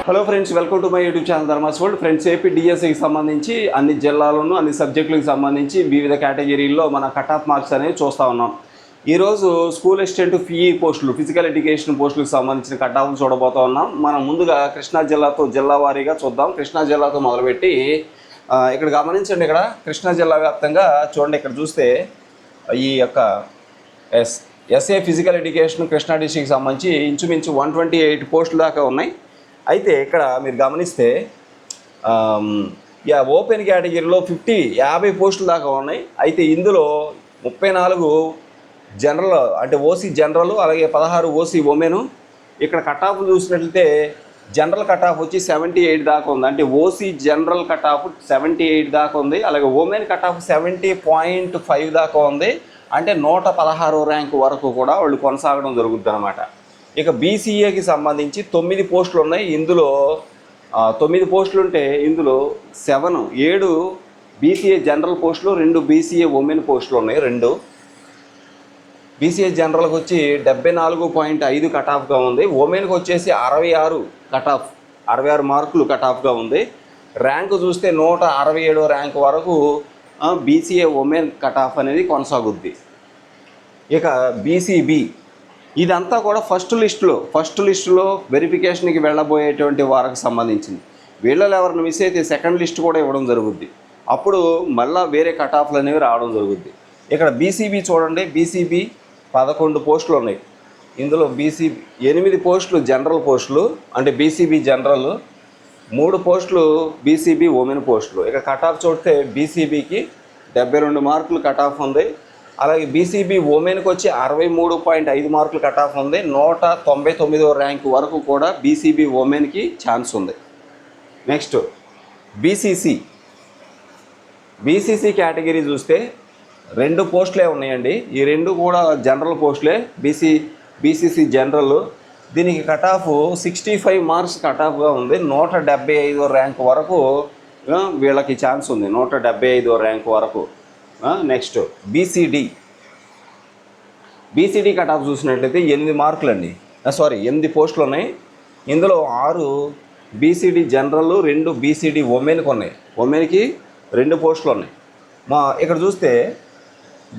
Hello friends, welcome to my YouTube channel Dharma's World. Friends, AP డిఎస్సికి సంబంధించి అన్ని జిల్లాలను అన్ని సబ్జెక్టులకు సంబంధించి వివిధ కేటగిరీల్లో మన కట్ ఆఫ్ మార్క్స్ అనేవి చూస్తూ ఉన్నాం. ఈరోజు స్కూల్ అసిస్టెంట్ ఫిఈ పోస్టులు, ఫిజికల్ ఎడ్యుకేషన్ పోస్టులకు సంబంధించిన కట్ ఆఫ్లు చూడబోతూ ఉన్నాం. మనం ముందుగా కృష్ణా జిల్లాతో జిల్లా వారీగా చూద్దాం. కృష్ణా జిల్లాతో మొదలుపెట్టి ఇక్కడ గమనించండి. ఇక్కడ కృష్ణా జిల్లా వ్యాప్తంగా చూడండి. ఇక్కడ చూస్తే ఈ యొక్క ఎస్ఏ ఫిజికల్ ఎడ్యుకేషన్ కృష్ణా డిస్ట్రిక్ట్కి సంబంధించి ఇంచుమించు 128 పోస్టులు దాకా ఉన్నాయి. అయితే ఇక్కడ మీరు గమనిస్తే ఓపెన్ కేటగిరీలో 50 పోస్టులు దాకా ఉన్నాయి. అయితే ఇందులో 34 జనరల్, అంటే ఓసీ జనరల్, అలాగే 16 ఓసీ ఉమెను. ఇక్కడ కట్ ఆఫ్ చూసినట్లయితే జనరల్ కట్ ఆఫ్ వచ్చి 78 దాకా ఉంది. అంటే ఓసీ జనరల్ కట్ ఆఫ్ 78 దాకా ఉంది. అలాగే ఉమెన్ కట్ ఆఫ్ 70.5 దాకా ఉంది. అంటే 116 ర్యాంకు వరకు కూడా వాళ్ళు కొనసాగడం జరుగుతుంది అన్నమాట. ఇక బీసీఏకి సంబంధించి 9 పోస్టులు ఉన్నాయి. ఇందులో 9 పోస్టులు ఉంటే ఇందులో 7 బీసీఏ జనరల్ పోస్టులు, 2 బీసీఏ ఉమెన్ పోస్టులు ఉన్నాయి. 2 బీసీఏ జనరల్కి వచ్చి 74.5 కట్ ఆఫ్గా ఉంది. ఉమెన్కి వచ్చేసి 66 కట్ ఆఫ్, 66 మార్కులు కట్ ఆఫ్గా ఉంది. ర్యాంకు చూస్తే 167 ర్యాంక్ వరకు బీసీఏ ఉమెన్ కట్ ఆఫ్ అనేది కొనసాగుద్ది. ఇక బీసీబీ ఇదంతా కూడా ఫస్ట్ లిస్టులో వెరిఫికేషన్కి వెళ్ళబోయేటువంటి వారికి సంబంధించింది. వీళ్ళలో ఎవరిని మిస్ అయితే సెకండ్ లిస్ట్ కూడా ఇవ్వడం జరుగుద్ది. అప్పుడు మళ్ళీ వేరే కట్ ఆఫ్లు అనేవి రావడం జరుగుద్ది. ఇక్కడ బీసీబీ చూడండి. బీసీబీ 11 పోస్టులు ఉన్నాయి. ఇందులో బీసీబీ 8 పోస్టులు జనరల్ పోస్టులు, అంటే బీసీబీ జనరల్, 3 పోస్టులు బీసీబీ ఉమెన్ పోస్టులు. ఇక కట్ ఆఫ్ చూస్తే బీసీబీకి 72 మార్కులు కట్ ఆఫ్ ఉంది. అలాగే బీసీబీ ఉమెన్కి వచ్చి 63.5 మార్కులు కట్ ఆఫ్ ఉంది. 199వ ర్యాంకు వరకు కూడా బీసీబీ ఉమెన్కి ఛాన్స్ ఉంది. నెక్స్ట్ బీసీసీ కేటగిరీ చూస్తే 2 పోస్టులే ఉన్నాయండి. ఈ 2 కూడా జనరల్ పోస్టులే. BCC general. దీనికి కట్ ఆఫ్ 65 మార్క్స్ కట్ ఆఫ్గా ఉంది. 175వ ర్యాంక్ వరకు వీళ్ళకి ఛాన్స్ ఉంది. 175వ ర్యాంక్ వరకు. నెక్స్ట్ బీసీడీ కట్ ఆఫ్ చూసినట్లయితే 8 మార్కులు అండి. 8 పోస్టులు ఉన్నాయి. ఇందులో 6 బీసీడీ జనరల్, 2 బీసీడీ ఉమెన్కి ఉన్నాయి. ఉమెన్కి 2 పోస్టులు ఉన్నాయి. ఇక్కడ చూస్తే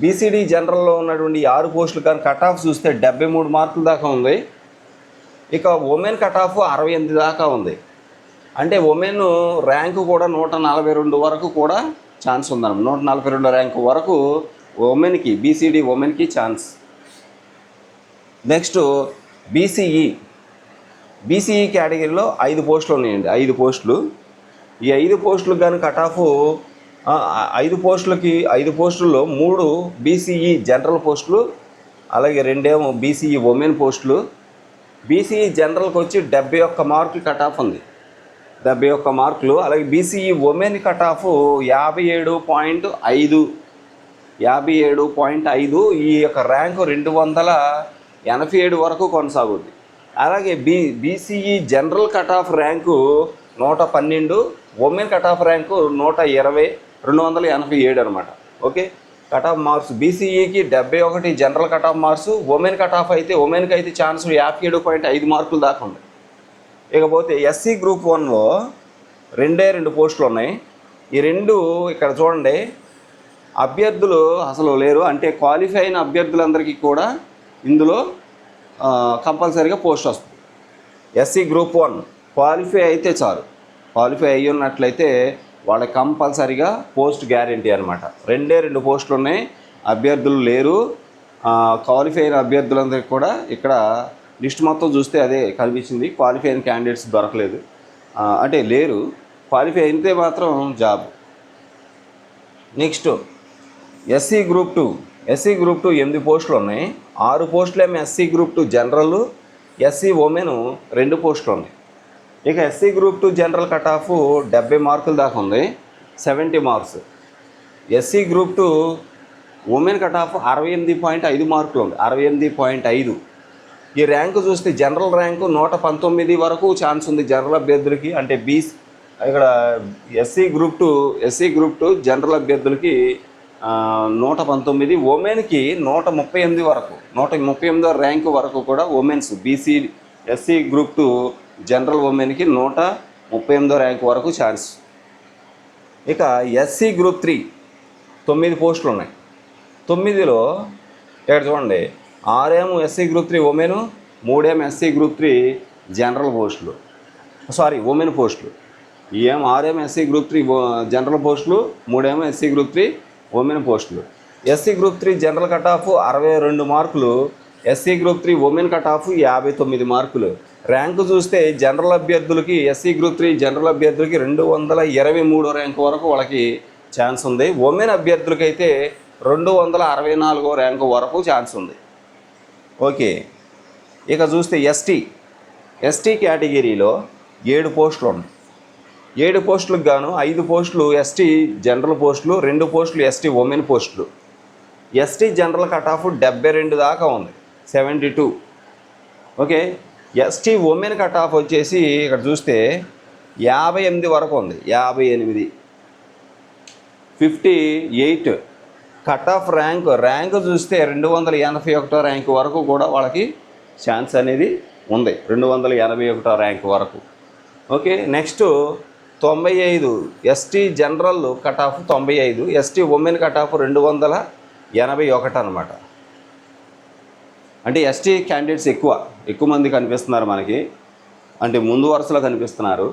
బీసీడీ జనరల్లో ఉన్నటువంటి 6 పోస్టులు కానీ కట్ ఆఫ్ చూస్తే 73 మార్కుల దాకా ఉంది. ఇక ఉమెన్ కట్ ఆఫ్ 68 దాకా ఉంది. అంటే ఉమెన్ ర్యాంకు కూడా 142 వరకు కూడా ఛాన్స్ ఉందన్నమాట. 142 ర్యాంకు వరకు ఉమెన్కి, బీసీడీ ఉమెన్కి ఛాన్స్. నెక్స్ట్ బీసీఈ కేటగిరీలో 5 పోస్టులు ఉన్నాయండి. 5 పోస్టులు. ఈ 5 పోస్టులకు కానీ కట్ ఆఫ్ 5 పోస్టుల్లో 3 బీసీఈ జనరల్ పోస్టులు, అలాగే 2 బీసీఈ ఉమెన్ పోస్టులు. బీసీఈ జనరల్కి వచ్చి 71 మార్కులు కట్ ఆఫ్ ఉంది. 71 మార్కులు. అలాగే బీసీఈ ఉమెన్ కట్ ఆఫ్ 57.5. ఈ యొక్క ర్యాంకు 287 వరకు కొనసాగుద్ది. అలాగే BCE general cut off rank 112, women cut off rank 120, 287 అనమాట. ఓకే, కట్ ఆఫ్ మార్క్స్ బీసీఈకి 71 general cut off marks. Women cut off అయితే ఉమెన్కి అయితే ఛాన్స్ 57.5 మార్కులు దాకా ఉంది. ఇకపోతే ఎస్సీ గ్రూప్ 1లో 2 పోస్టులు ఉన్నాయి. ఈ 2 ఇక్కడ చూడండి, అభ్యర్థులు అసలు లేరు. అంటే క్వాలిఫై అయిన అభ్యర్థులందరికీ కూడా ఇందులో కంపల్సరీగా పోస్ట్ వస్తుంది. ఎస్సీ గ్రూప్ 1 క్వాలిఫై అయితే చాలు. క్వాలిఫై అయ్యి ఉన్నట్లయితే వాళ్ళకి కంపల్సరీగా పోస్ట్ గ్యారంటీ అనమాట. 2 పోస్టులు ఉన్నాయి. అభ్యర్థులు లేరు. క్వాలిఫై అయిన అభ్యర్థులందరికీ కూడా ఇక్కడ లిస్ట్ మొత్తం చూస్తే అదే కనిపించింది. క్వాలిఫై అయిన క్యాండిడేట్స్ దొరకలేదు, అంటే లేరు. క్వాలిఫై అయితే మాత్రం జాబ్. Next SC group 2. 8 పోస్టులు ఉన్నాయి. 6 పోస్టులేమో SC group 2 general, SC women 2 పోస్టులు ఉన్నాయి. ఇక SC group 2 general cut off 70 మార్కుల దాకా ఉంది, 70 marks. SC group 2 women cut off 68.5 మార్కులు ఉంది, 68.5. ఈ ర్యాంకు చూస్తే జనరల్ ర్యాంకు 119 వరకు ఛాన్స్ ఉంది జనరల్ అభ్యర్థులకి. అంటే ఇక్కడ ఎస్సీ గ్రూప్ 2 జనరల్ అభ్యర్థులకి 119, ఉమెన్కి 138 వరకు, 138వ ర్యాంకు వరకు కూడా ఉమెన్స్ ఎస్సీ గ్రూప్ 2 జనరల్ ఉమెన్కి 138వ ర్యాంక్ వరకు ఛాన్స్. ఇక ఎస్సీ గ్రూప్ 3 9 పోస్టులు ఉన్నాయి. 9లో ఇక్కడ చూడండి, 6 SC group 3 women, 3 SC group 3 general పోస్టులు, ఉమెన్ పోస్టులు. 6 ఎస్సీ గ్రూప్ 3 జనరల్ పోస్టులు, 3 ఎస్సీ గ్రూప్ 3 ఉమెన్ పోస్టులు. SC group 3 general cut of 62 మార్కులు, SC group 3 women cut of 59 మార్కులు. ర్యాంకు చూస్తే జనరల్ అభ్యర్థులకి, ఎస్సీ గ్రూప్ 3 జనరల్ అభ్యర్థులకి 223వ ర్యాంకు వరకు వాళ్ళకి ఛాన్స్ ఉంది. ఉమెన్ అభ్యర్థులకైతే 264వ ర్యాంకు వరకు ఛాన్స్ ఉంది. ఓకే, ఇక చూస్తే ఎస్టీ కేటగిరీలో 7 పోస్టులు ఉన్నాయి. 7 పోస్టులకు గాను 5 పోస్టులు ఎస్టీ జనరల్ పోస్టులు, 2 పోస్టులు ఎస్టీ ఉమెన్ పోస్టులు. ఎస్టీ జనరల్ కట్ ఆఫ్ 72 దాకా ఉంది, 72. Okay, ST women cut of వచ్చేసి ఇక్కడ చూస్తే 58 వరకు ఉంది, 58, 58 కట్ ఆఫ్ ర్యాంక్ చూస్తే 281వ ర్యాంక్ వరకు కూడా వాళ్ళకి ఛాన్స్ అనేది ఉంది, 281వ ర్యాంక్ వరకు. Okay, next 95 ST general cut of 95, ST women cut of 281 అనమాట. అంటే ఎస్టీ క్యాండిడేట్స్ ఎక్కువ మంది కనిపిస్తున్నారు మనకి, అంటే ముందు వరుసలో కనిపిస్తున్నారు.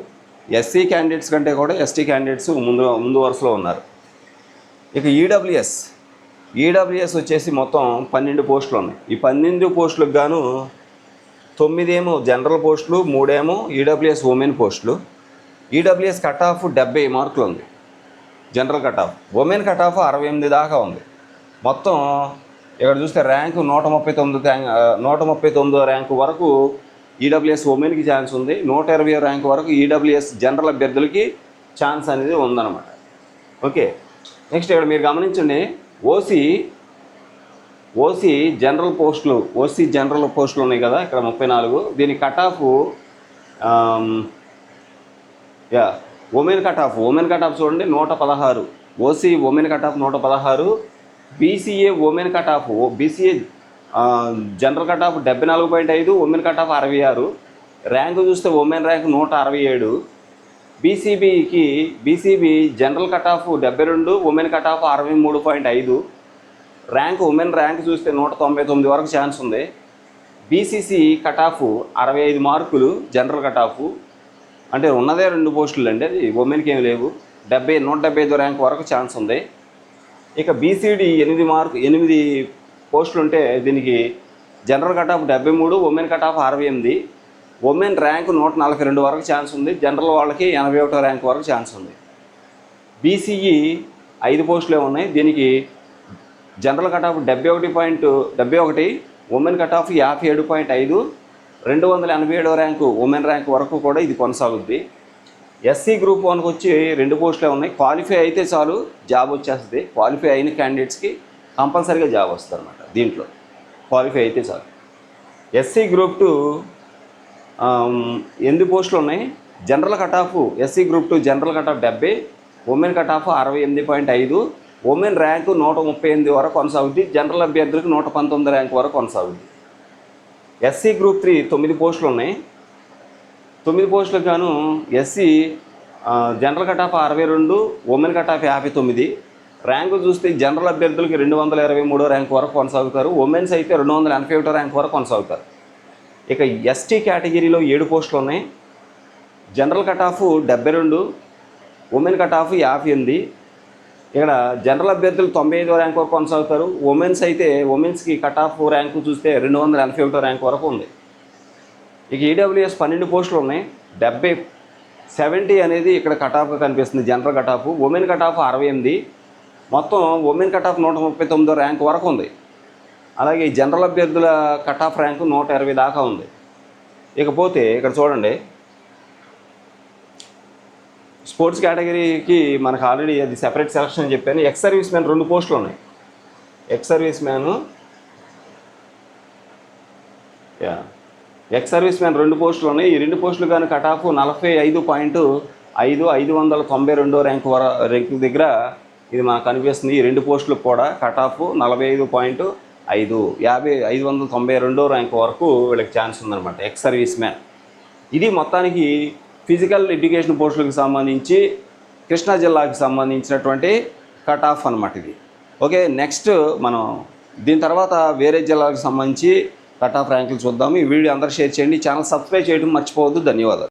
ఎస్సీ క్యాండిడేట్స్ కంటే కూడా ఎస్టీ క్యాండిడేట్స్ ముందు వరుసలో ఉన్నారు. ఇక ఈడబ్ల్యూఎస్ వచ్చేసి మొత్తం 12 పోస్టులు ఉన్నాయి. ఈ 12 పోస్టులకు గాను 9 జనరల్ పోస్టులు, 3 ఈడబ్ల్యూఎస్ ఉమెన్ పోస్టులు. ఈడబ్ల్యూఎస్ కట్ ఆఫ్ 70 మార్కులు ఉంది, general cut off. Women cut off 68 దాకా ఉంది. మొత్తం ఇక్కడ చూస్తే ర్యాంకు 139వ ర్యాంకు వరకు ఈడబ్ల్యూఎస్ ఉమెన్కి ఛాన్స్ ఉంది, 120వ ర్యాంకు వరకు ఈడబ్ల్యూఎస్ జనరల్ అభ్యర్థులకి ఛాన్స్ అనేది ఉందన్నమాట. ఓకే, నెక్స్ట్ ఇక్కడ మీరు గమనించండి, ఓసీ జనరల్ పోస్టులు ఉన్నాయి కదా ఇక్కడ 34. దీని cut off women cut off చూడండి 116. OC women cut off 116. BCA women cut off BCA general cut off 74.5, women cut off 66. Rank చూస్తే women rank 167. BCB general cut off 72, women cut off 63.5. Women rank చూస్తే 199 వరకు chance ఉంది. BCC cut off 65 మార్కులు general cut of, అంటే ఉన్నదే 2 పోస్టులు అండి, అది ఉమెన్కి ఏమి లేవు. 175 ర్యాంక్ వరకు ఛాన్స్ ఉంది. ఇక బీసీడీ 8 పోస్టులు ఉంటే దీనికి general cut off 73, women cut off 68. Women rank 142 వరకు ఛాన్స్ ఉంది, జనరల్ వాళ్ళకి 81వ ర్యాంక్ వరకు ఛాన్స్ ఉంది. బీసీఈ 5 పోస్టులే ఉన్నాయి, దీనికి general cut off 71, women cut off 57.5, 287వ ర్యాంకు ఉమెన్ ర్యాంక్ వరకు కూడా ఇది కొనసాగుద్ది. ఎస్సీ గ్రూప్ 1కి వచ్చి 2 పోస్టులే ఉన్నాయి. క్వాలిఫై అయితే చాలు జాబ్ వచ్చేస్తుంది. క్వాలిఫై అయిన క్యాండిడేట్స్కి కంపల్సరీగా జాబ్ వస్తుంది అనమాట. దీంట్లో క్వాలిఫై అయితే చాలు. ఎస్సీ గ్రూప్ 2 8 పోస్టులు ఉన్నాయి. General cut of SC group 2 general cut off 70, women cut off 68.5, women rank 138 వరకు కొనసాగుద్ది, జనరల్ అభ్యర్థులకు 119 ర్యాంక్ వరకు కొనసాగుద్ది. ఎస్సీ గ్రూప్ 3 9 పోస్టులు ఉన్నాయి. 9 పోస్టులకు గాను SC general cut of 62, women cut of 59. Rank చూస్తే జనరల్ అభ్యర్థులకి 223వ ర్యాంక్ వరకు కొనసాగుతారు, ఉమెన్స్ అయితే 281వ ర్యాంక్ వరకు కొనసాగుతారు. ఇక ఎస్టీ కేటగిరీలో 7 పోస్టులు ఉన్నాయి. General cut off 72, women cut of 58. ఇక్కడ జనరల్ అభ్యర్థులు 95వ ర్యాంక్ వరకు కొనసాగుతారు, ఉమెన్స్కి కట్ ఆఫ్ ర్యాంకు చూస్తే 281వ ర్యాంక్ వరకు ఉంది. ఇక ఈడబ్ల్యూఎస్ 12 పోస్టులు ఉన్నాయి. 70 అనేది ఇక్కడ కట్ ఆఫ్గా కనిపిస్తుంది, general cut off. Women cut off 68, మొత్తం ఉమెన్ కట్ ఆఫ్ 139వ ర్యాంక్ వరకు ఉంది. అలాగే జనరల్ అభ్యర్థుల కట్ ఆఫ్ ర్యాంకు 120 దాకా ఉంది. ఇకపోతే ఇక్కడ చూడండి, స్పోర్ట్స్ కేటగిరీకి మనకు ఆల్రెడీ అది సెపరేట్ సెలక్షన్ అని చెప్పాను. ఎక్స్ సర్వీస్ మ్యాన్ 2 పోస్టులు ఉన్నాయి. ఎక్స్ సర్వీస్ మ్యాన్ 2 పోస్టులు ఉన్నాయి. ఈ 2 పోస్టులు కానీ కట్ ఆఫ్ 45.5, 592 ర్యాంకు దగ్గర ఇది మనకు కనిపిస్తుంది. ఈ 2 పోస్టులకు కూడా కట్ ఆఫ్ 45.5, 592 ర్యాంకు వరకు వీళ్ళకి ఛాన్స్ ఉందన్నమాట. ఎక్స్ సర్వీస్ మ్యాన్ ఇది మొత్తానికి ఫిజికల్ ఎడ్యుకేషన్ పోస్టులకు సంబంధించి కృష్ణా జిల్లాకి సంబంధించినటువంటి కట్ ఆఫ్ అన్నమాట ఇది. ఓకే, నెక్స్ట్ మనం దీని తర్వాత వేరే జిల్లాలకు సంబంధించి కట్ ఆఫ్ ర్యాంకులు చూద్దాము. ఈ వీడియో అందరూ షేర్ చేయండి, ఛానల్ సబ్స్క్రైబ్ చేయడం మర్చిపోవద్దు. ధన్యవాదాలు.